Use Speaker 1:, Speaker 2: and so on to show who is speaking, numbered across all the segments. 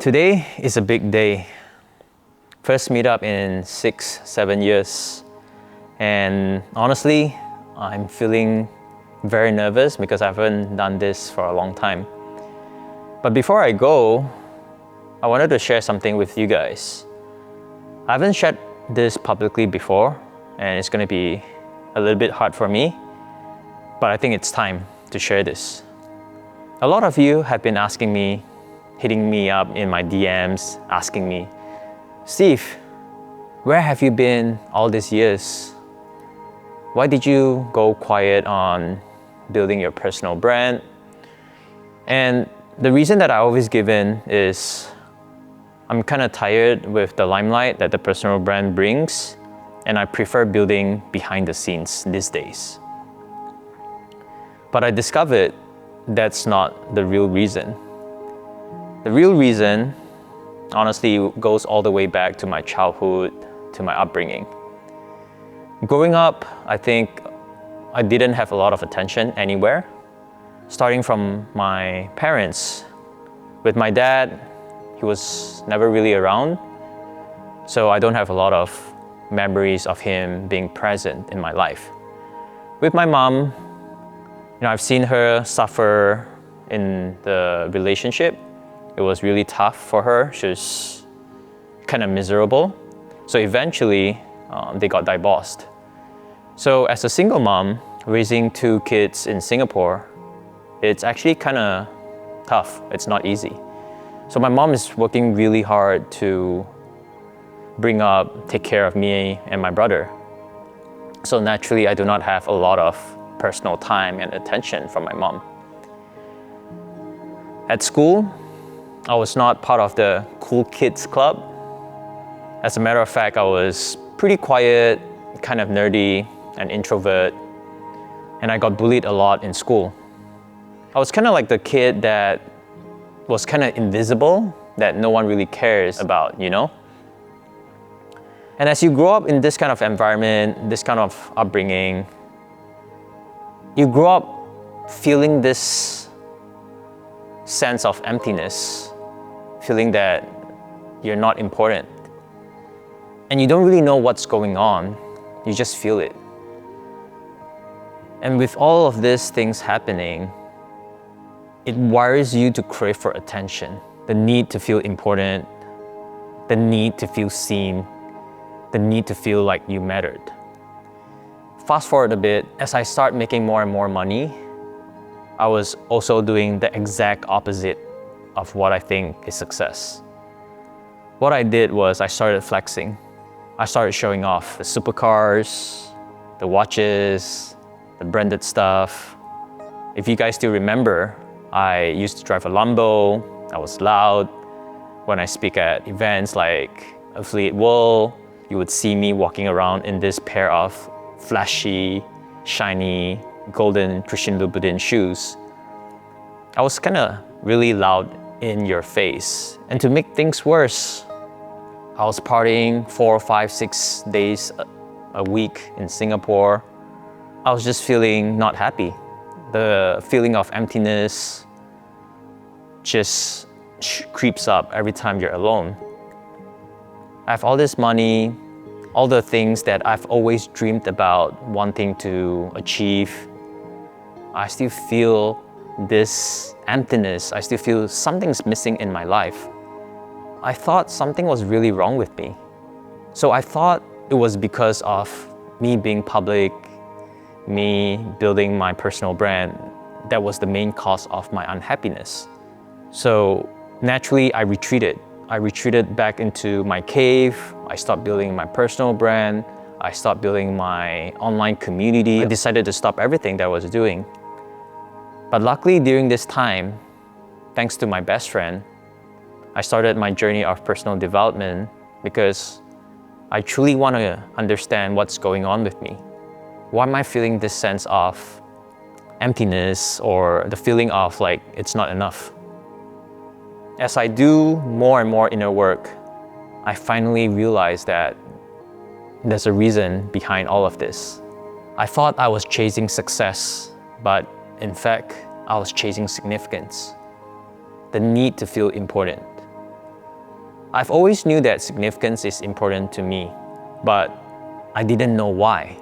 Speaker 1: Today is a big day. First meetup in 6-7 years. And honestly, I'm feeling very nervous because I haven't done this for a long time. But before I go, I wanted to share something with you guys. I haven't shared this publicly before, and it's gonna be a little bit hard for me, but I think it's time to share this. A lot of you have been asking me, hitting me up in my DMs, asking me, Steve, where have you been all these years? Why did you go quiet on building your personal brand? And the reason that I always give in is I'm kind of tired with the limelight that the personal brand brings, and I prefer building behind the scenes these days. But I discovered that's not the real reason. The real reason, honestly, goes all the way back to my childhood, to my upbringing. Growing up, I think I didn't have a lot of attention anywhere. Starting from my parents. With my dad, he was never really around, so I don't have a lot of memories of him being present in my life. With my mom, I've seen her suffer in the relationship. It was really tough for her. She was kind of miserable. So eventually, they got divorced. So as a single mom, raising 2 kids in Singapore, it's actually kind of tough. It's not easy. So my mom is working really hard to take care of me and my brother. So naturally, I do not have a lot of personal time and attention from my mom. At school, I was not part of the cool kids club. As a matter of fact, I was pretty quiet, kind of nerdy, an introvert, and I got bullied a lot in school. I was kind of like the kid that was kind of invisible, that no one really cares about, And as you grow up in this kind of environment, this kind of upbringing, you grow up feeling this sense of emptiness, feeling that you're not important. And you don't really know what's going on, you just feel it. And with all of these things happening, it wires you to crave for attention, the need to feel important, the need to feel seen, the need to feel like you mattered. Fast forward a bit, as I start making more and more money, I was also doing the exact opposite of what I think is success. What I did was I started flexing. I started showing off the supercars, the watches, the branded stuff. If you guys still remember, I used to drive a Lambo. I was loud. When I speak at events like Affiliate World, you would see me walking around in this pair of flashy, shiny, golden Christian Louboutin shoes. I was kind of really loud in your face. And to make things worse, I was partying 4, 5, 6 days a week in Singapore. I was just feeling not happy. The feeling of emptiness just creeps up every time you're alone. I have all this money, all the things that I've always dreamed about wanting to achieve. I still feel this emptiness. I still feel something's missing in my life. I thought something was really wrong with me. So I thought it was because of me being public, me building my personal brand, that was the main cause of my unhappiness. So naturally, I retreated. I retreated back into my cave. I stopped building my personal brand. I stopped building my online community. I decided to stop everything that I was doing. But luckily, during this time, thanks to my best friend, I started my journey of personal development because I truly want to understand what's going on with me. Why am I feeling this sense of emptiness or the feeling of like it's not enough? As I do more and more inner work, I finally realized that there's a reason behind all of this. I thought I was chasing success, but in fact, I was chasing significance. The need to feel important. I've always knew that significance is important to me, but I didn't know why.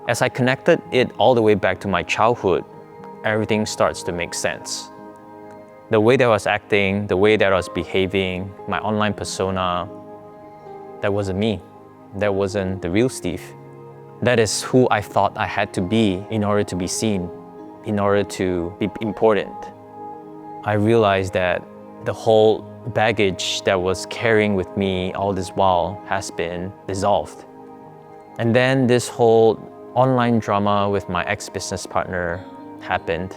Speaker 1: As I connected it all the way back to my childhood, everything starts to make sense. The way that I was acting, the way that I was behaving, my online persona, that wasn't me. That wasn't the real Steve. That is who I thought I had to be in order to be seen, in order to be important. I realized that the whole baggage that was carrying with me all this while has been dissolved. And then this whole online drama with my ex-business partner happened.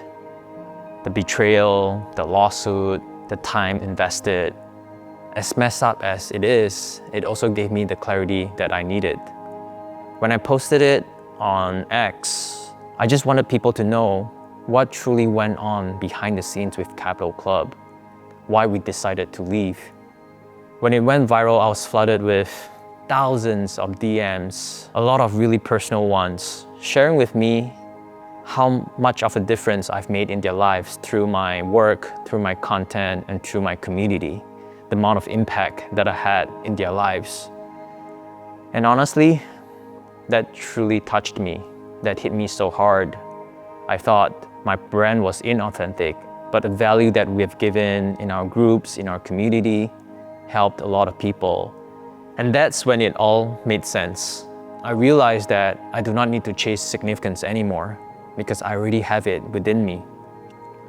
Speaker 1: The betrayal, the lawsuit, the time invested. As messed up as it is, it also gave me the clarity that I needed. When I posted it on X, I just wanted people to know what truly went on behind the scenes with Capital Club, why we decided to leave. When it went viral, I was flooded with thousands of DMs, a lot of really personal ones, sharing with me how much of a difference I've made in their lives through my work, through my content, and through my community, the amount of impact that I had in their lives. And honestly, that truly touched me. That hit me so hard. I thought my brand was inauthentic, but the value that we have given in our groups, in our community, helped a lot of people. And that's when it all made sense. I realized that I do not need to chase significance anymore because I already have it within me.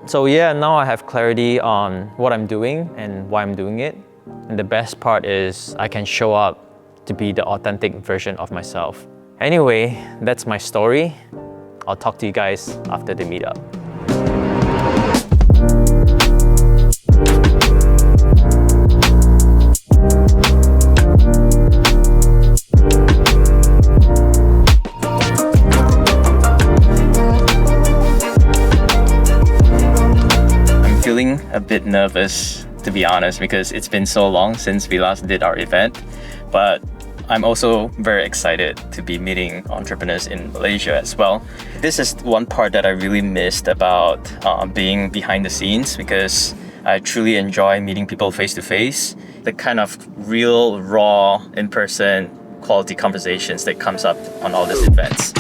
Speaker 1: So yeah, now I have clarity on what I'm doing and why I'm doing it. And the best part is I can show up to be the authentic version of myself. Anyway, that's my story. I'll talk to you guys after the meetup. I'm feeling a bit nervous, to be honest, because it's been so long since we last did our event. But I'm also very excited to be meeting entrepreneurs in Malaysia as well. This is one part that I really missed about being behind the scenes, because I truly enjoy meeting people face to face. The kind of real, raw, in-person quality conversations that comes up on all these events.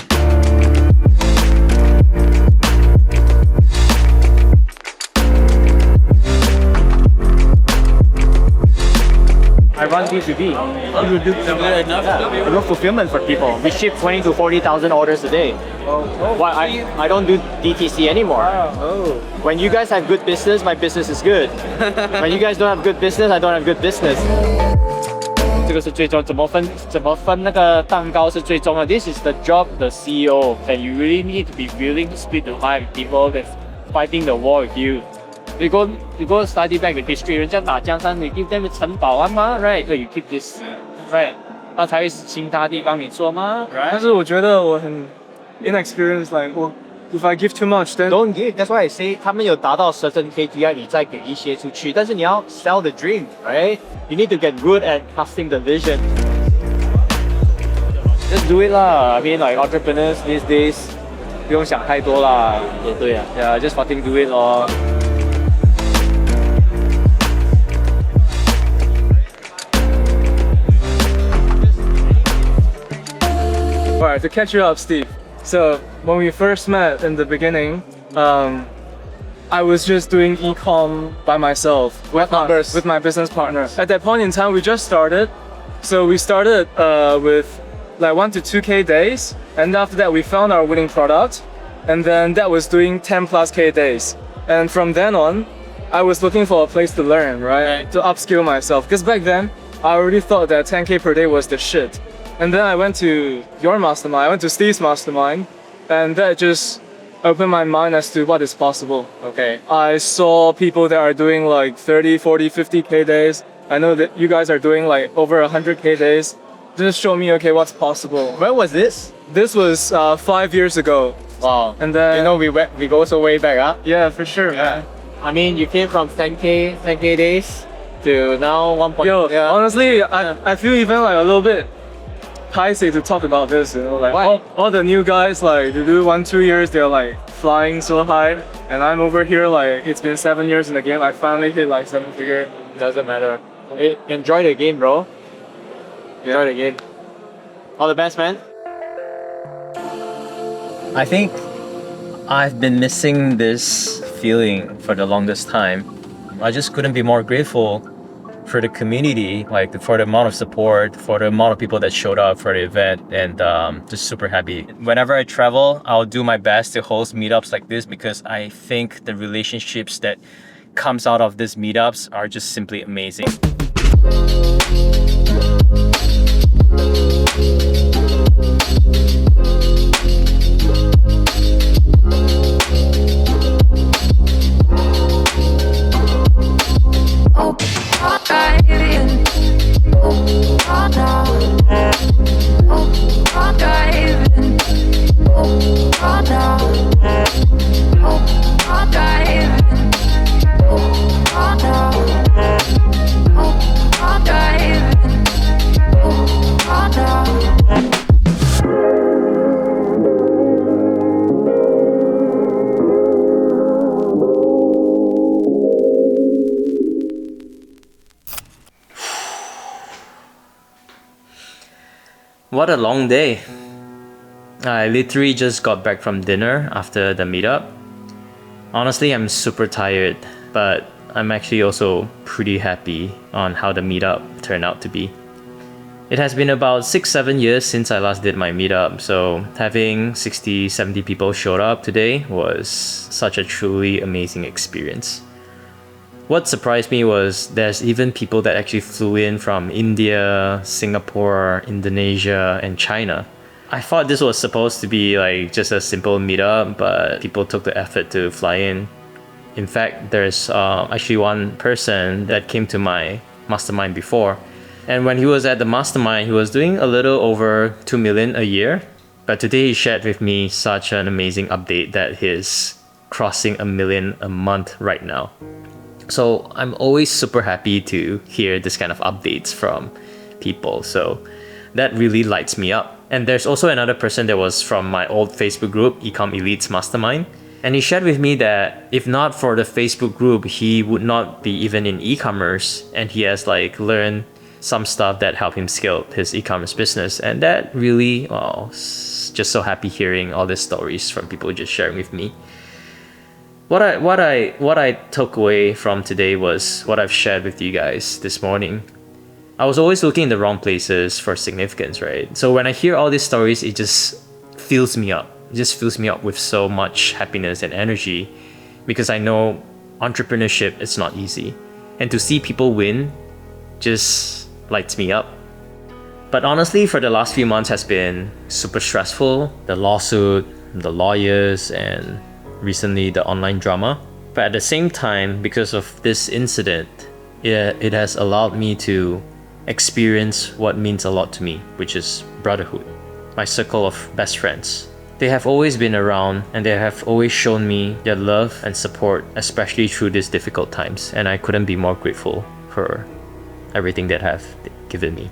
Speaker 2: I run B2B. You do good enough. I run fulfillment for people. We ship 20 to 40,000 orders a day. Why I don't do DTC anymore. When you guys have good business, my business is good. When you guys don't have good business, I don't have good business. 这个是最重，怎么分那个蛋糕是最重要的。This is the job of the CEO, and you really need to be willing to split the pie with people that's fighting the war with you. You go study back the history. 人家打江山，你 give them 城堡啊吗 ？Right? So you keep this, right? 那才会其他地方你做吗 ？Right?
Speaker 3: 但是我觉得我很 inexperienced, like if I give too much, then
Speaker 2: don't give. That's why I say 他们有达到 certain KPI， 你再给一些出去。但是你要 sell the dream, right? You need to get good at casting the vision. Just do it lah. I mean, like entrepreneurs these days， 不用想太多啦。也对啊。Yeah, just fucking do it lor.
Speaker 3: Alright, to catch you up, Steve. So when we first met in the beginning, I was just doing e-com by myself with my business partner. At that point in time, we just started. So we started with like 1 to 2K days, and after that we found our winning product, and then that was doing 10 plus K days. And from then on, I was looking for a place to learn, right? To upskill myself. Because back then, I already thought that 10K per day was the shit. And then I went to your mastermind, I went to Steve's mastermind, and that just opened my mind as to what is possible.
Speaker 2: Okay.
Speaker 3: I saw people that are doing like 30, 40, 50K days. I know that you guys are doing like over 100K days. Just show me, okay, what's possible.
Speaker 2: When was this?
Speaker 3: This was 5 years ago.
Speaker 2: Wow.
Speaker 3: And then,
Speaker 2: you know, we go so way back, huh?
Speaker 3: Yeah, for sure, man.
Speaker 2: I mean, you came from 10K days to now 1.
Speaker 3: Yo, honestly, I feel even like a little bit paiseh to talk about this, you know, like all the new guys, like they do 1-2 years, they're like flying so high, and I'm over here like it's been 7 years in the game. I finally hit like 7 figure.
Speaker 2: Doesn't matter. Enjoy the game, bro. Enjoy the game. All the best, man.
Speaker 1: I think I've been missing this feeling for the longest time. I just couldn't be more grateful for the community, like for the amount of support, for the amount of people that showed up for the event, and just super happy. Whenever I travel, I'll do my best to host meetups like this because I think the relationships that comes out of these meetups are just simply amazing. What a long day. I literally just got back from dinner after the meetup. Honestly, I'm super tired, but I'm actually also pretty happy on how the meetup turned out to be. It has been about 6-7 years since I last did my meetup, so having 60-70 people showed up today was such a truly amazing experience. What surprised me was there's even people that actually flew in from India, Singapore, Indonesia, and China. I thought this was supposed to be like just a simple meetup, but people took the effort to fly in. In fact, there's actually one person that came to my mastermind before. And when he was at the mastermind, he was doing a little over 2 million a year. But today he shared with me such an amazing update that he's crossing 1 million a month right now. So I'm always super happy to hear this kind of updates from people. So that really lights me up. And there's also another person that was from my old Facebook group, Ecom Elites Mastermind. And he shared with me that if not for the Facebook group, he would not be even in e-commerce. And he has like learned some stuff that helped him scale his e-commerce business. And that really, just so happy hearing all these stories from people just sharing with me. What I took away from today was what I've shared with you guys this morning. I was always looking in the wrong places for significance, right? So when I hear all these stories, it just fills me up. It just fills me up with so much happiness and energy because I know entrepreneurship is not easy. And to see people win just lights me up. But honestly, for the last few months has been super stressful. The lawsuit, the lawyers, and recently the online drama. But at the same time, because of this incident, it has allowed me to experience what means a lot to me, which is brotherhood. My circle of best friends. They have always been around and they have always shown me their love and support, especially through these difficult times. And I couldn't be more grateful for everything that have given me.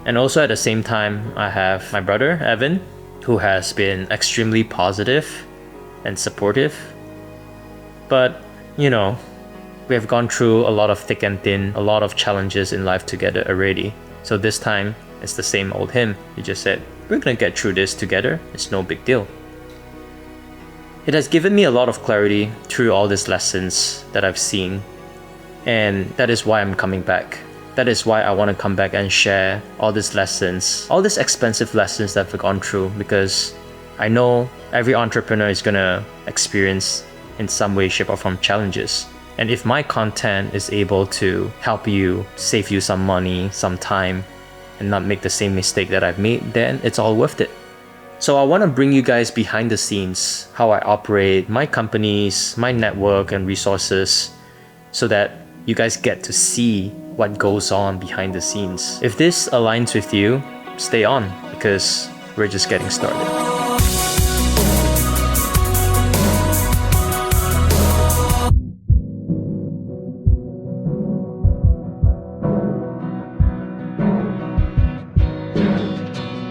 Speaker 1: And also at the same time, I have my brother, Evan, who has been extremely positive and supportive. But, you know, we have gone through a lot of thick and thin, a lot of challenges in life together already. So this time, it's the same old hymn. He just said, we're gonna get through this together. It's no big deal. It has given me a lot of clarity through all these lessons that I've seen. And that is why I'm coming back. That is why I want to come back and share all these lessons, all these expensive lessons that I've gone through, because I know every entrepreneur is gonna experience in some way, shape, or form challenges. And if my content is able to help you, save you some money, some time, and not make the same mistake that I've made, then it's all worth it. So I want to bring you guys behind the scenes, how I operate my companies, my network and resources, so that you guys get to see what goes on behind the scenes. If this aligns with you, stay on, because we're just getting started.